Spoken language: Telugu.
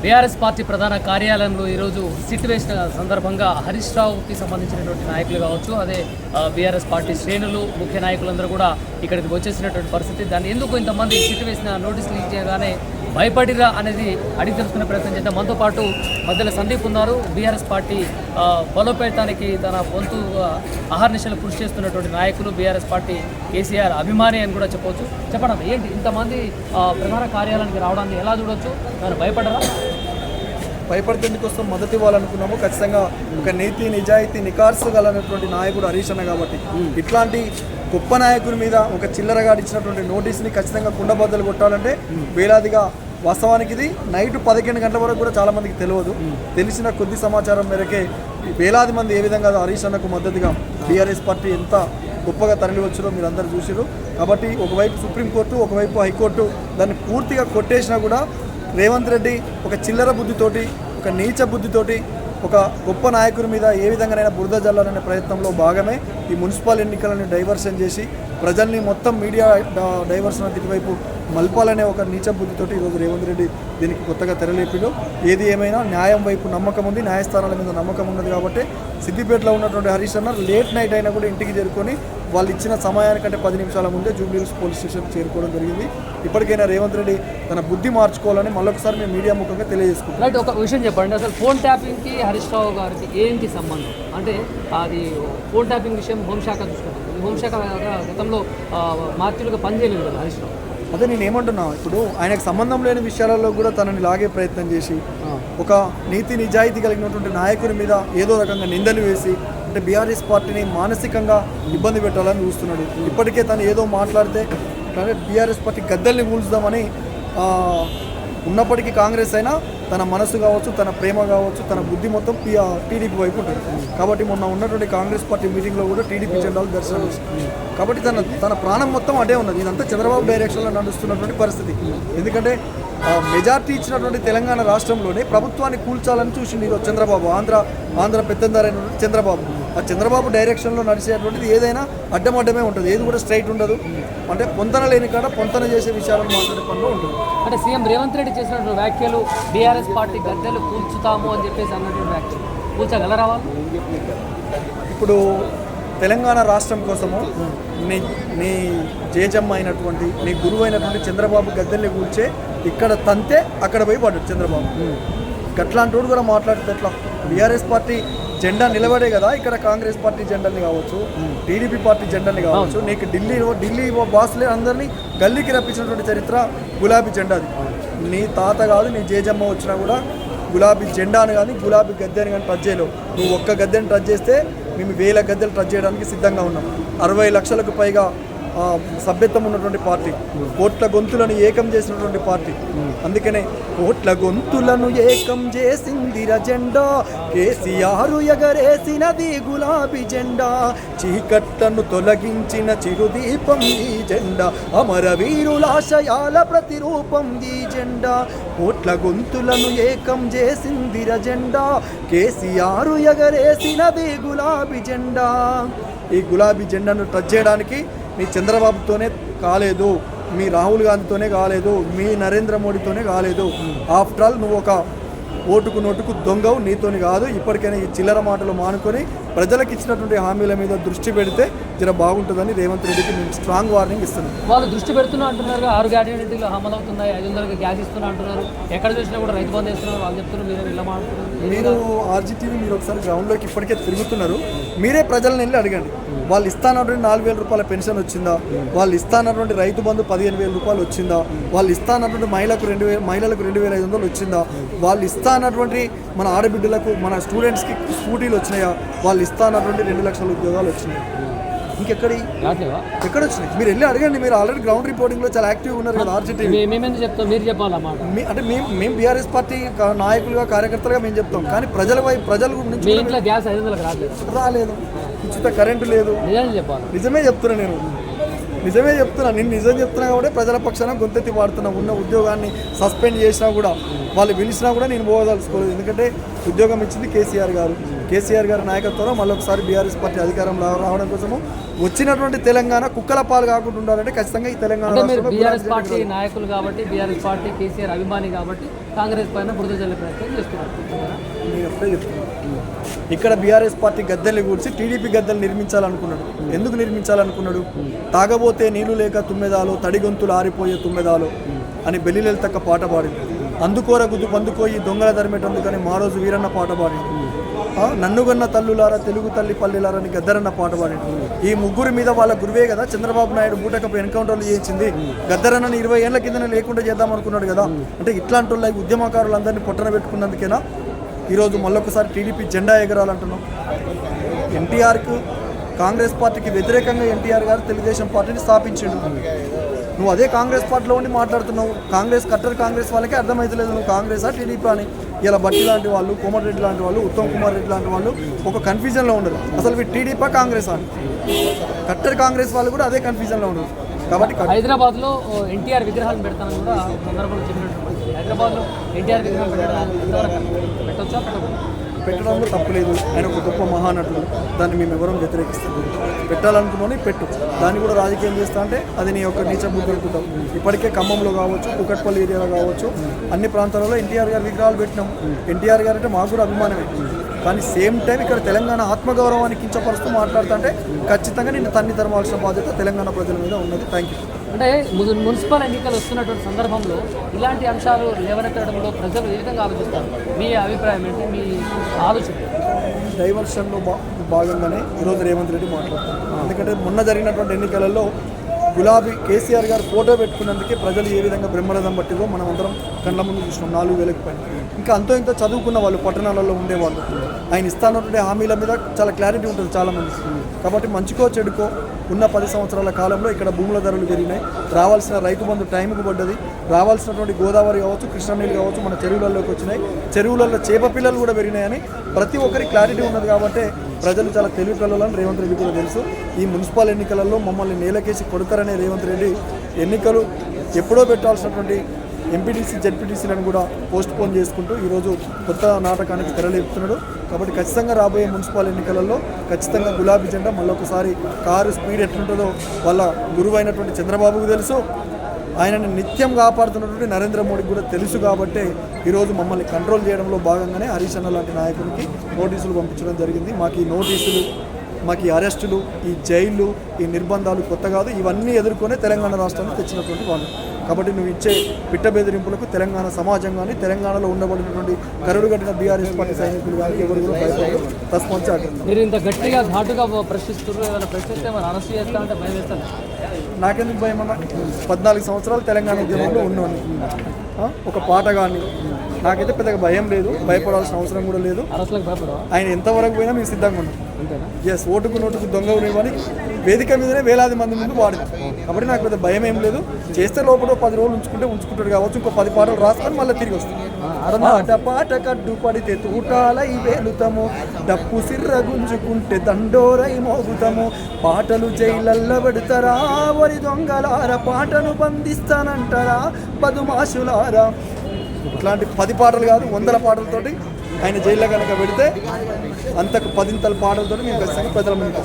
బీఆర్ఎస్ పార్టీ ప్రధాన కార్యాలయంలో ఈరోజు సిట్ వేసిన సందర్భంగా హరీష్ రావుకి సంబంధించినటువంటి నాయకులు కావచ్చు, అదే బీఆర్ఎస్ పార్టీ శ్రేణులు ముఖ్య నాయకులందరూ కూడా ఇక్కడికి వచ్చేసినటువంటి పరిస్థితి. దాన్ని ఎందుకు ఇంతమంది సిట్ వేసిన నోటీసులు ఇచ్చేయగానే భయపడిరా అనేది అడిగి తెలుసుకునే ప్రయత్నం చేద్దాం. మనతో పాటు మధ్యలో సందీప్ ఉన్నారు. బీఆర్ఎస్ పార్టీ బలోపేతానికి తన వంతు అహర్నిశలు కృషి చేస్తున్నటువంటి నాయకులు, బీఆర్ఎస్ పార్టీ కేసీఆర్ అభిమాని అని కూడా చెప్పవచ్చు. చెప్పండి, ఏంటి ఇంతమంది ప్రధాన కార్యాలయానికి రావడాన్ని ఎలా చూడొచ్చు? దాన్ని భయపడరా? భయపడుతుంది కోసం మొదటి ఇవ్వాలనుకున్నాము. ఖచ్చితంగా ఒక నీతి నిజాయితీ నికార్సు గలనటువంటి నాయకుడు హరీష్ అన్న కాబట్టి ఇట్లాంటి గొప్ప నాయకుడి మీద ఒక చిల్లరగాడు ఇచ్చినటువంటి నోటీస్ని ఖచ్చితంగా కుండబద్దలు కొట్టాలంటే వేలాదిగా, వాస్తవానికి ఇది నైట్ 11 గంటల వరకు కూడా చాలామందికి తెలియదు. తెలిసిన కొద్ది సమాచారం మేరకే వేలాది మంది ఏ విధంగా హరీష్ అన్నకు మద్దతుగా బీఆర్ఎస్ పార్టీ ఎంత గొప్పగా తరలి వచ్చారో మీరు అందరూ చూసిరు. కాబట్టి ఒకవైపు సుప్రీంకోర్టు, ఒకవైపు హైకోర్టు దాన్ని పూర్తిగా కొట్టేసినా కూడా రేవంత్ రెడ్డి ఒక చిల్లర బుద్ధితోటి, ఒక నీచ బుద్ధితోటి ఒక గొప్ప నాయకుడి మీద ఏ విధంగానైనా బురద జల్లాలనే ప్రయత్నంలో భాగమే ఈ మున్సిపల్ ఎన్నికలను డైవర్షన్ చేసి ప్రజల్ని మొత్తం మీడియా డైవర్షన్ ఇటువైపు మల్పాలనే ఒక నీచ బుద్ధితోటి ఈరోజు రేవంత్ రెడ్డి దీనికి కొత్తగా తెరలేపిడు. ఏది ఏమైనా న్యాయం వైపు నమ్మకం ఉంది, న్యాయస్థానాల మీద నమ్మకం ఉన్నది కాబట్టి సిద్దిపేటలో ఉన్నటువంటి హరీష్ అన్న లేట్ నైట్ అయినా కూడా ఇంటికి చేరుకొని వాళ్ళు ఇచ్చిన సమయానికంటే 10 నిమిషాల ముందే జూబ్లీహిల్స్ పోలీస్ స్టేషన్కి చేరుకోవడం జరిగింది. ఇప్పటికైనా రేవంత్ రెడ్డి తన బుద్ధి మార్చుకోవాలని మళ్ళొకసారి మేము మీడియా ముఖంగా తెలియజేసుకుంటాం. రైట్, ఒక విషయం చెప్పండి, అసలు ఫోన్ ట్యాపింగ్కి హరీష్ రావు గారికి ఏంటి సంబంధం? అంటే అది ఫోన్ ట్యాపింగ్ విషయం హోంశాఖ చూసుకుంటుంది. హోంశాఖ గతంలో మార్చులుగా పనిచేయలేదు కదా హరీష్ రావు. అదే నేను ఏమంటున్నా, ఇప్పుడు ఆయనకు సంబంధం లేని విషయాలలో కూడా తనని లాగే ప్రయత్నం చేసి ఒక నీతి నిజాయితీ కలిగినటువంటి నాయకుడి మీద ఏదో రకంగా నిందలు వేసి అంటే బీఆర్ఎస్ పార్టీని మానసికంగా ఇబ్బంది పెట్టాలని చూస్తున్నాడు. ఇప్పటికే తను ఏదో మాట్లాడితే బీఆర్ఎస్ పార్టీ గద్దెల్ని కూల్చుదామని ఉన్నప్పటికీ కాంగ్రెస్ అయినా తన మనసు కావచ్చు, తన ప్రేమ కావచ్చు, తన బుద్ధి మొత్తం టీడీపీ వైపు ఉంటుంది. కాబట్టి మొన్న ఉన్నటువంటి కాంగ్రెస్ పార్టీ మీటింగ్లో కూడా టీడీపీ జెండాలు దర్శనం చేస్తుంది. కాబట్టి తన ప్రాణం మొత్తం అదే ఉన్నది. ఇదంతా చంద్రబాబు డైరెక్షన్లో నడుస్తున్నటువంటి పరిస్థితి. ఎందుకంటే మెజార్టీ ఇచ్చినటువంటి తెలంగాణ రాష్ట్రంలోనే ప్రభుత్వాన్ని కూల్చాలని చూసింది ఈరోజు చంద్రబాబు. ఆంధ్ర పెత్తందారైన చంద్రబాబు. ఆ చంద్రబాబు డైరెక్షన్లో నడిచేటువంటిది ఏదైనా అడ్డమడ్డమే ఉంటుంది, ఏది కూడా స్ట్రైట్ ఉండదు. అంటే పొంతన లేని కాడ పొంతన చేసే విషయాలను మాట్లాడే పనిలో ఉంటుంది. అంటే సీఎం రేవంత్ రెడ్డి చేసినటువంటి వ్యాఖ్యలు బీఆర్ఎస్ పార్టీ గద్దెలు కూల్చుతాము అని చెప్పేసి అన్నటువంటి వ్యాఖ్యలు కూల్చగలరా వాళ్ళు? ఇప్పుడు తెలంగాణ రాష్ట్రం కోసము నీ జేజమ్మ అయినటువంటి నీ గురువు అయినటువంటి చంద్రబాబు గద్దెల్ని కూల్చే ఇక్కడ తంతే అక్కడ పోయి పడ్డాడు చంద్రబాబు. గట్లాంటి కూడా మాట్లాడితే ఎట్లా? బీఆర్ఎస్ పార్టీ జెండా నిలబడే కదా ఇక్కడ కాంగ్రెస్ పార్టీ జెండాని కావచ్చు, టీడీపీ పార్టీ జెండాని కావచ్చు. నీకు ఢిల్లీ బాసులే అందరినీ గల్లీకి రప్పించినటువంటి చరిత్ర గులాబీ జెండాది. నీ తాత కాదు, నీ జేజమ్మ వచ్చినా కూడా గులాబీ జెండాను కానీ గులాబీ గద్దెని కానీ టచ్ చేయలేవు. నువ్వు ఒక్క గద్దెని టచ్ చేస్తే మేము 1000 గద్దెలు టచ్ చేయడానికి సిద్ధంగా ఉన్నాం. 60 లక్షలకు పైగా సభ్యత్వం ఉన్నటువంటి పార్టీ, కోట్ల గొంతులను ఏకం చేసినటువంటి పార్టీ. అందుకనే కోట్ల గొంతులను ఏకం చేసిందిర జెండా, కేసీఆర్ ఎగరేసినది గులాబీ జెండా, చీకట్లను తొలగించిన చిరుదీపం ఈ జెండా, అమరవీరులాశయాల ప్రతిరూపం ఈ జెండా. కోట్ల గొంతులను ఏకం చేసిందిర జెండా, కేసీఆర్ ఎగరేసినది గులాబీ జెండా. ఈ గులాబీ జెండాను టచ్ చేయడానికి నీ చంద్రబాబుతోనే కాలేదు, మీ రాహుల్ గాంధీతోనే కాలేదు, మీ నరేంద్ర మోడీతోనే కాలేదు. ఆఫ్టర్ ఆల్ నువ్వు ఒక ఓటుకు నోటుకు దొంగవు, నీతోని కాదు. ఇప్పటికైనా ఈ చిల్లర మాటలు మానుకొని ప్రజలకు ఇచ్చినటువంటి హామీల మీద దృష్టి పెడితే జర బాగుంటుందని రేవంత్ రెడ్డికి మేము స్ట్రాంగ్ వార్నింగ్ ఇస్తున్నాం. వాళ్ళు దృష్టి పెడుతున్నా అంటున్నారు, 6 గ్యారెంటీలు అమలు అవుతున్నాయి, 500 గ్యాస్ ఇస్తున్నా అంటున్నారు, ఎక్కడ చూసినా కూడా రైతు బంధు చేస్తున్నారు. వాళ్ళు చెప్తున్నారు, మీరు ఇలా మాట్లాడుతున్నారు. మీరు ఆర్జీటీవీ మీరు ఒకసారి గ్రౌండ్లోకి ఇప్పటికే తిరుగుతున్నారు, మీరే ప్రజలను వెళ్ళి అడగండి. వాళ్ళు ఇస్తానటువంటి 4,000 రూపాయల పెన్షన్ వచ్చిందా? వాళ్ళు ఇస్తానటువంటి రైతు బంధు 15,000 రూపాయలు వచ్చిందా? వాళ్ళు ఇస్తానటువంటి మహిళలకు 2,500 వచ్చిందా? వాళ్ళు ఇస్తానటువంటి మన ఆడబిడ్డలకు, మన స్టూడెంట్స్కి స్కూటీలు వచ్చినాయా? వాళ్ళు ఇస్తానటువంటి 2 లక్షల ఉద్యోగాలు వచ్చినాయి. ఎక్కడ వచ్చినాయి? మీరు వెళ్ళి అడగండి. మీరు ఆల్రెడీ గ్రౌండ్ రిపోర్టింగ్లో చాలా యాక్టివ్గా ఉన్నారు కదా ఆర్జీటీవీ. అంటే మేము బీఆర్ఎస్ పార్టీ నాయకులుగా, కార్యకర్తలుగా మేము చెప్తాం. కానీ ప్రజల నుంచి రాలేదు, ఉచిత కరెంటు లేదు. నిజమే చెప్తున్నా నేను నిజం చెప్తున్నా కాబట్టి ప్రజల పక్షాన గొంతెత్తి వాడుతున్నా. ఉన్న ఉద్యోగాన్ని సస్పెండ్ చేసినా కూడా, వాళ్ళు పిలిచినా కూడా నేను పోదలుచుకోలేదు. ఎందుకంటే ఉద్యోగం ఇచ్చింది కేసీఆర్ గారు. కేసీఆర్ గారి నాయకత్వంలో మళ్ళొకసారి బీఆర్ఎస్ పార్టీ అధికారం రావడం కోసము వచ్చినటువంటి తెలంగాణ కుక్కల పాలు కాకుండా ఉండాలంటే ఖచ్చితంగా ఈ తెలంగాణ అంటే మీరు రాష్ట్రంలో బీఆర్ఎస్ పార్టీ నాయకులు కాబట్టి బీఆర్ఎస్ పార్టీ కేసీఆర్ అభిమాని కాబట్టి కాంగ్రెస్ పైన బురద జల్లే ప్రయత్నం చేస్తున్నారు. నేను అప్పుడే చెప్తున్నాను. ఇక్కడ బీఆర్ఎస్ పార్టీ గద్దెల్ని కూర్చి టీడీపీ గద్దెలు నిర్మించాలనుకున్నాడు. ఎందుకు నిర్మించాలనుకున్నాడు? తాగబోతే నీళ్లు లేక తుమ్మెదాలు, తడిగొంతులు ఆరిపోయే తుమ్మెదాలు అని బెల్లిలెల్తక్క పాట పాడింది. అందుకోర గుద్దు పందుకోయి దొంగల ధర్మేటందుకని మా రోజు వీరన్న పాట పాడింది. నన్నుగన్న తల్లులారా తెలుగు తల్లి పల్లెలారా అని గద్దరన్న పాట పాడింది. ఈ ముగ్గురు మీద వాళ్ళ గురువే కదా చంద్రబాబు నాయుడు బూటకపు ఎన్కౌంటర్లు చేయించింది. గద్దరన్నని 20 ఏళ్ల కింద లేకుండా చేద్దాం అనుకున్నాడు కదా. అంటే ఇట్లాంటి వాళ్ళ ఉద్యమకారులందరినీ పొట్టన పెట్టుకున్నందుకేనా ఈరోజు మళ్ళొకసారి టీడీపీ జెండా ఎగరాలంటున్నాం. ఎన్టీఆర్కు కాంగ్రెస్ పార్టీకి వ్యతిరేకంగా ఎన్టీఆర్ గారు తెలుగుదేశం పార్టీని స్థాపించిండు. నువ్వు అదే కాంగ్రెస్ పార్టీలో ఉండి మాట్లాడుతున్నావు. కట్టర్ కాంగ్రెస్ వాళ్ళకి అర్థమవుతలేదు నువ్వు కాంగ్రెసా టీడీపీ అని. ఇలా బట్టి లాంటి వాళ్ళు, కోమటిరెడ్డి లాంటి వాళ్ళు, ఉత్తమ్ కుమార్ రెడ్డి లాంటి వాళ్ళు ఒక కన్ఫ్యూజన్లో ఉండరు. అసలు వీళ్ళు టీడీపీ కాంగ్రెస్ అని. కట్టర్ కాంగ్రెస్ వాళ్ళు కూడా అదే కన్ఫ్యూజన్లో ఉండరు. కాబట్టి హైదరాబాద్లో ఎన్టీఆర్ విగ్రహాలను పెడతానని కూడా సందర్భంలో చెప్పినట్టు హైదరాబాద్లో ఎన్టీఆర్ విగ్రహం పెట్టొచ్చా పెట్టడంలో తప్పులేదు. ఆయన ఒక గొప్ప మహానటుడు. దాన్ని మేము ఎవరం వ్యతిరేకిస్తాం. పెట్టాలనుకున్నాను పెట్టు. దాన్ని కూడా రాజకీయం చేస్తా అంటే అది నీ యొక్క నీచ బుద్ధి అనుకుంటాం. ఇప్పటికే ఖమ్మంలో కావచ్చు, కుకట్పల్లి ఏరియాలో కావచ్చు, అన్ని ప్రాంతాలలో ఎన్టీఆర్ గారి విగ్రహాలు పెట్టినాం. ఎన్టీఆర్ గారు అంటే మాకు కూడా అభిమానమే. కానీ సేమ్ టైం ఇక్కడ తెలంగాణ ఆత్మగౌరవాన్ని కించపరుస్తూ మాట్లాడుతుంటే ఖచ్చితంగా నిన్ను తన్ని తరమాల్సిన బాధ్యత తెలంగాణ ప్రజల మీద ఉన్నది. Thank you. అంటే మున్సిపల్ ఎన్నికలు వస్తున్నటువంటి సందర్భంలో ఇలాంటి అంశాలు లేవనెత్తడంలో ప్రజలు ఏ విధంగా ఆలోచిస్తారు? మీ అభిప్రాయం ఏంటి? మీ ఆలోచన? డైవర్షన్లో భాగంగానే ఈరోజు రేవంత్ రెడ్డి మాట్లాడుతున్నారు. ఎందుకంటే మొన్న జరిగినటువంటి ఎన్నికలలో గులాబీ కేసీఆర్ గారు ఫోటో పెట్టుకున్నందుకే ప్రజలు ఏ విధంగా బ్రహ్మరథం పట్టిరో మనం అందరం కళ్ళ ముందు చూసినాం. 4,000 పైన ఇంకా అంతో ఇంత చదువుకున్న వాళ్ళు, పట్టణాలలో ఉండేవాళ్ళు. ఆయన ఇస్తానటువంటి హామీల మీద చాలా క్లారిటీ ఉంటుంది చాలామంది. కాబట్టి మంచికో చెడుకో ఉన్న 10 సంవత్సరాల కాలంలో ఇక్కడ భూముల ధరలు పెరిగినాయి. రావాల్సిన రైతు బంధు టైంకు పడ్డది. రావాల్సినటువంటి గోదావరి కావచ్చు, కృష్ణా నీళ్ళు కావచ్చు మన చెరువులలోకి వచ్చినాయి. చెరువులలో చేప పిల్లలు కూడా పెరిగినాయని ప్రతి ఒక్కరికి క్లారిటీ ఉన్నది. కాబట్టి ప్రజలు చాలా తెలివి పిల్లలని రేవంత్ రెడ్డి కూడా తెలుసు. ఈ మున్సిపల్ ఎన్నికలలో మమ్మల్ని నేలకేసి కొడతారనే రేవంత్ రెడ్డి ఎన్నికలు ఎప్పుడో పెట్టాల్సినటువంటి ఎంపీటీసీ జెడ్పీటీసీలను కూడా పోస్ట్ పోన్ చేసుకుంటూ ఈరోజు కొత్త నాటకానికి తెరలేపుతున్నాడు. కాబట్టి ఖచ్చితంగా రాబోయే మున్సిపల్ ఎన్నికలలో ఖచ్చితంగా గులాబీ జెండా మళ్ళొకసారి కారు స్పీడ్ ఎట్లుంటుందో వాళ్ళ గురువు అయినటువంటి చంద్రబాబుకు తెలుసు. ఆయనని నిత్యం కాపాడుతున్నటువంటి నరేంద్ర మోడీకి కూడా తెలుసు. కాబట్టి ఈరోజు మమ్మల్ని కంట్రోల్ చేయడంలో భాగంగానే హరీష్ అన్న లాంటి నాయకునికి నోటీసులు పంపించడం జరిగింది. మాకు ఈ నోటీసులు, మాకు ఈ అరెస్టులు, ఈ జైళ్ళు, ఈ నిర్బంధాలు కొత్త కాదు. ఇవన్నీ ఎదుర్కొనే తెలంగాణ రాష్ట్రాన్ని తెచ్చినటువంటి వాళ్ళు. కాబట్టి నువ్వు ఇచ్చే పిట్ట బెదిరింపులకు తెలంగాణ సమాజం కానీ, తెలంగాణలో ఉండబడినటువంటి కరుడు కట్టిన బీఆర్ఎస్ పార్టీ సైనికులు కానీ ఎవరు కూడా భయపడరు. తస్మాత్ జాగ్రత్త. మీరు ఇంత గట్టిగా ఘాటుగా ప్రశ్నిస్తున్నారు. ఏమైనా ప్రశ్నిస్తే మరి అరెస్ట్ చేస్తా అంటే భయం వేస్తాను. నాకెందుకు భయం అన్నా? 14 సంవత్సరాలు తెలంగాణ ఉద్యమంలో ఉన్నాను. ఒక పాట కానీ నాకైతే పెద్దగా భయం లేదు. భయపడాల్సిన అవసరం కూడా లేదు. ఆయన ఎంతవరకు పోయినా మేము సిద్ధంగా ఉన్నాం. ఎస్, ఓటుకు నోటుకు దొంగ ఉండేవని వేదిక మీదనే వేలాది మంది ముందు వాడింది. కాబట్టి నాకు పెద్ద భయం ఏం లేదు. చేస్తే లోపల 10 రోజులు ఉంచుకుంటాడు కావచ్చు. ఇంకో 10 పాటలు రాసుకొని మళ్ళీ తిరిగి వస్తుంది. పాట కడ్డు పడితే తూటాలై వేలుతాము, డప్పు సిర్ర గుంజుకుంటే దండోరై మోగుతాము, పాటలు జైలల్ల పెడతారా వరి దొంగలారా, పాటను బంధిస్తానంటారా బదుమాషులారా. ఇట్లాంటి 10 పాటలు కాదు 100 పాటలతోటి ఆయన జైల్లో కనుక పెడితే అంతకు 10 పాటలతో మేము ఖచ్చితంగా ప్రజల ముందుకు